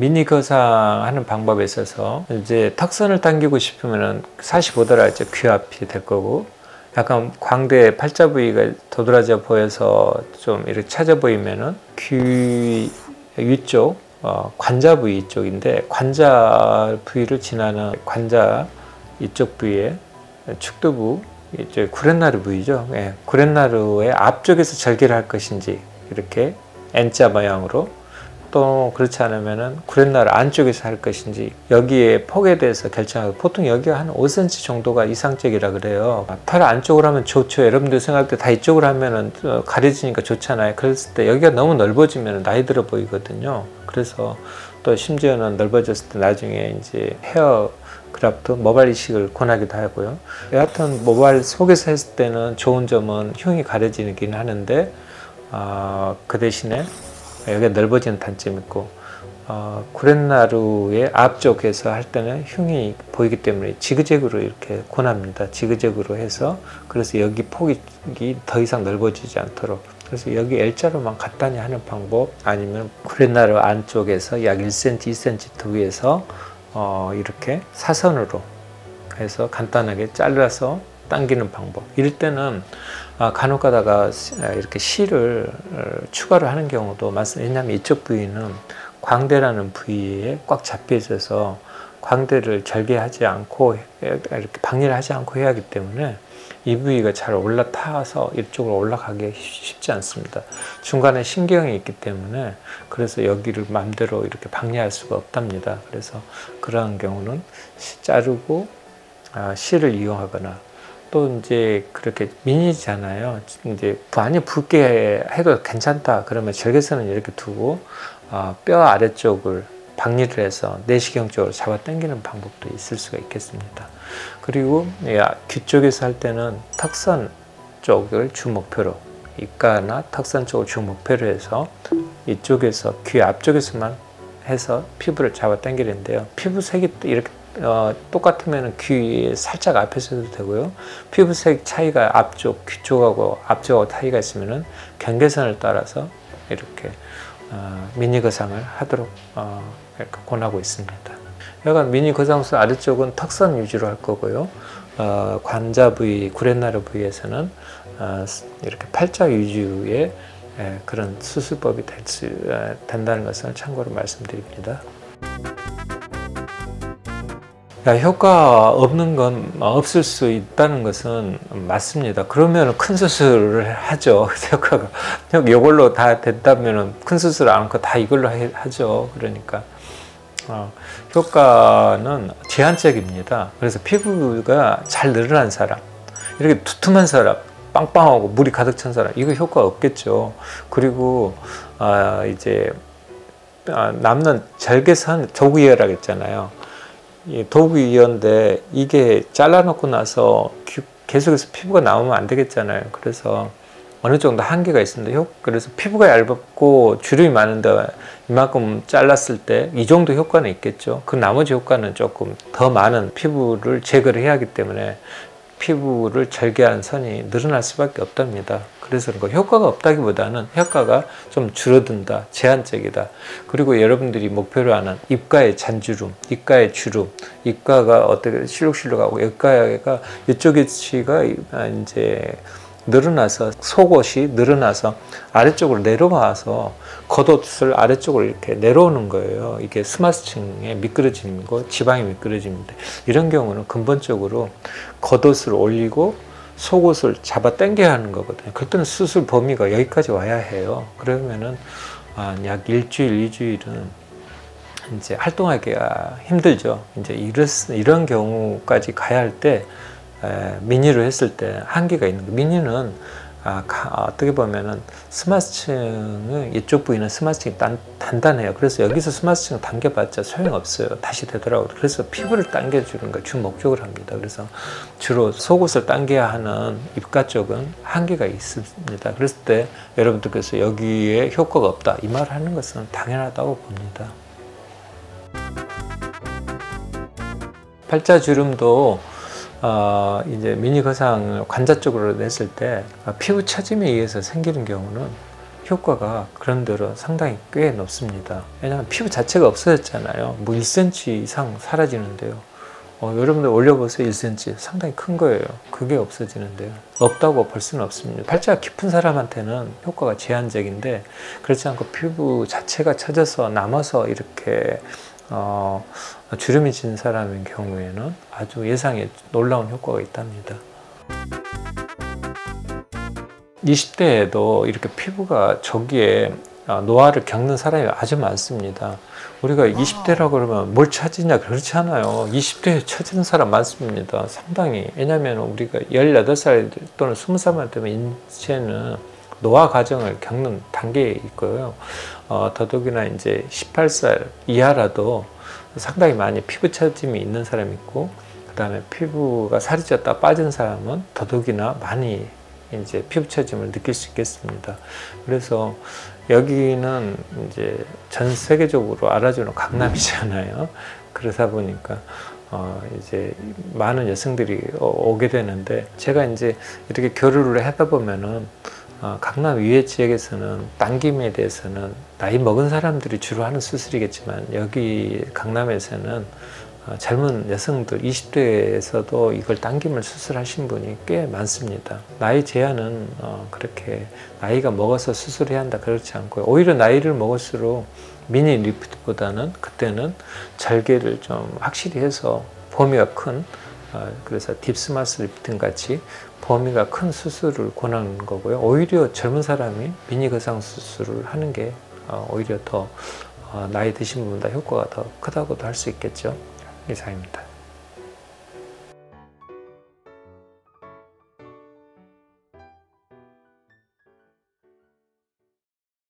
미니 거상하는 방법에 있어서 이제 턱선을 당기고 싶으면은 45도라 이제 귀 앞이 될 거고, 약간 광대 팔자 부위가 도드라져 보여서 좀 이렇게 찾아 보이면은 귀 위쪽 관자 부위 쪽인데, 관자 부위를 지나는 관자 이쪽 부위에 축두부, 이제 구렛나루 부위죠. 예, 구렛나루의 앞쪽에서 절개를 할 것인지 이렇게 N자 모양으로, 또 그렇지 않으면은 구렛나루 안쪽에서 할 것인지 여기에 폭에 대해서 결정하고, 보통 여기가 한 5cm 정도가 이상적이라 그래요. 털 안쪽으로 하면 좋죠. 여러분들 생각할 때 다 이쪽으로 하면은 가려지니까 좋잖아요. 그랬을 때 여기가 너무 넓어지면 나이 들어 보이거든요. 그래서 또 심지어는 넓어졌을 때 나중에 이제 헤어 그래프트 모발 이식을 권하기도 하고요. 여하튼 모발 속에서 했을 때는 좋은 점은 흉이 가려지긴 하는데, 그 대신에 여기가 넓어지는 단점이 있고, 구렛나루의 앞쪽에서 할 때는 흉이 보이기 때문에 지그재그로 이렇게 권합니다. 지그재그로 해서, 그래서 여기 폭이 더 이상 넓어지지 않도록. 그래서 여기 L자로만 간단히 하는 방법, 아니면 구렛나루 안쪽에서 약 1cm, 2cm 위에서 이렇게 사선으로 해서 간단하게 잘라서 당기는 방법. 이럴 때는 간혹 가다가 이렇게 실을 추가로 하는 경우도 많습니다. 왜냐하면 이쪽 부위는 광대라는 부위에 꽉 잡혀 있어서 광대를 절개하지 않고 이렇게 박리를 하지 않고 해야 하기 때문에 이 부위가 잘 올라타서 이쪽으로 올라가기 쉽지 않습니다. 중간에 신경이 있기 때문에, 그래서 여기를 마음대로 이렇게 박리할 수가 없답니다. 그래서 그러한 경우는 자르고 실을 이용하거나, 또 이제 그렇게 미니잖아요. 이제 많이 붉게 해도 괜찮다 그러면 절개선은 이렇게 두고 뼈 아래쪽을 박리를 해서 내시경 쪽으로 잡아 당기는 방법도 있을 수가 있겠습니다. 그리고 귀 쪽에서 할 때는 턱선 쪽을 주 목표로, 입가나 턱선 쪽을 주 목표로 해서 이쪽에서 귀 앞쪽에서만 해서 피부를 잡아 당기는데요. 피부색이 이렇게 똑같으면 귀 살짝 앞에서 해도 되고요. 피부색 차이가 앞쪽, 귀 쪽하고 앞쪽하고 차이가 있으면은 경계선을 따라서 이렇게 미니 거상을 하도록 이렇게 권하고 있습니다. 약간 미니 거상술 아래쪽은 턱선 위주로 할 거고요. 관자 부위, 구렛나루 부위에서는 이렇게 팔자 위주의 그런 수술법이 된다는 것을 참고로 말씀드립니다. 효과 없는 건 없을 수 있다는 것은 맞습니다. 그러면 큰 수술을 하죠. 효과가 이걸로 다 됐다면 큰 수술 안 하고 다 이걸로 하죠. 그러니까 효과는 제한적입니다. 그래서 피부가 잘 늘어난 사람, 이렇게 두툼한 사람, 빵빵하고 물이 가득 찬 사람, 이거 효과 없겠죠. 그리고 이제 남는 절개선 도구이어라고 했잖아요. 도구이어인데 이게 잘라놓고 나서 계속해서 피부가 나오면 안 되겠잖아요. 그래서 어느 정도 한계가 있습니다. 그래서 피부가 얇고 주름이 많은데 이만큼 잘랐을 때 이 정도 효과는 있겠죠. 그 나머지 효과는 조금 더 많은 피부를 제거를 해야 하기 때문에 피부를 절개한 선이 늘어날 수밖에 없답니다. 그래서 효과가 없다기보다는 효과가 좀 줄어든다, 제한적이다. 그리고 여러분들이 목표로 하는 입가의 잔주름, 입가의 주름, 입가가 어떻게 실룩실룩하고 입가가 이쪽이가 이제 늘어나서 속옷이 늘어나서 아래쪽으로 내려와서 겉옷을 아래쪽으로 이렇게 내려오는 거예요. 이게 스마스층의 미끄러짐이고 지방의 미끄러짐인데, 이런 경우는 근본적으로 겉옷을 올리고 속옷을 잡아 당겨야 하는 거거든요. 그때는 수술 범위가 여기까지 와야 해요. 그러면은 약 일주일, 2주일은 이제 활동하기가 힘들죠. 이제 이런 경우까지 가야 할 때 미니로 했을 때 한계가 있는 거예요. 미니는 어떻게 보면은 스마스층은 이쪽 부위는 스마스층이 단단해요. 그래서 여기서 스마스층 당겨봤자 소용없어요. 다시 되더라고요. 그래서 피부를 당겨주는 걸 주 목적으로 합니다. 그래서 주로 속옷을 당겨야 하는 입가 쪽은 한계가 있습니다. 그랬을 때 여러분들께서 여기에 효과가 없다 이 말을 하는 것은 당연하다고 봅니다. 팔자 주름도 이제 미니 거상을 관자 쪽으로 냈을 때 피부 처짐에 의해서 생기는 경우는 효과가 그런대로 상당히 꽤 높습니다. 왜냐하면 피부 자체가 없어졌잖아요. 뭐 1cm 이상 사라지는데요. 여러분들 올려보세요. 1cm 상당히 큰 거예요. 그게 없어지는데요. 없다고 볼 수는 없습니다. 팔자가 깊은 사람한테는 효과가 제한적인데 그렇지 않고 피부 자체가 처져서 남아서 이렇게 주름이 진 사람인 경우에는 아주 예상에 놀라운 효과가 있답니다. 20대에도 이렇게 피부가 저기에 노화를 겪는 사람이 아주 많습니다. 우리가 20대라고 그러면 뭘 찾으냐 그렇지 않아요. 20대에 처지는 사람 많습니다. 상당히. 왜냐하면 우리가 18살 또는 20살만 되면 인체는 노화 과정을 겪는 단계에 있고요. 더더욱이나 이제 18살 이하라도 상당히 많이 피부 처짐이 있는 사람이 있고, 그 다음에 피부가 살이 쪘다 빠진 사람은 더더욱이나 많이 이제 피부 처짐을 느낄 수 있겠습니다. 그래서 여기는 이제 전 세계적으로 알아주는 강남이잖아요. 그러다 보니까 이제 많은 여성들이 오게 되는데, 제가 이제 이렇게 교류를 하다 보면은 강남 위에 지역에서는 당김에 대해서는 나이 먹은 사람들이 주로 하는 수술이겠지만, 여기 강남에서는 젊은 여성들 20대에서도 이걸 당김을 수술하신 분이 꽤 많습니다. 나이 제한은 그렇게 나이가 먹어서 수술해야 한다 그렇지 않고요. 오히려 나이를 먹을수록 미니 리프트보다는 그때는 절개를 좀 확실히 해서 범위가 큰, 그래서 딥스마스 리프팅 같이 범위가 큰 수술을 권하는 거고요. 오히려 젊은 사람이 미니 거상 수술을 하는 게 오히려 더 나이 드신 분보다 효과가 더 크다고도 할 수 있겠죠. 이상입니다.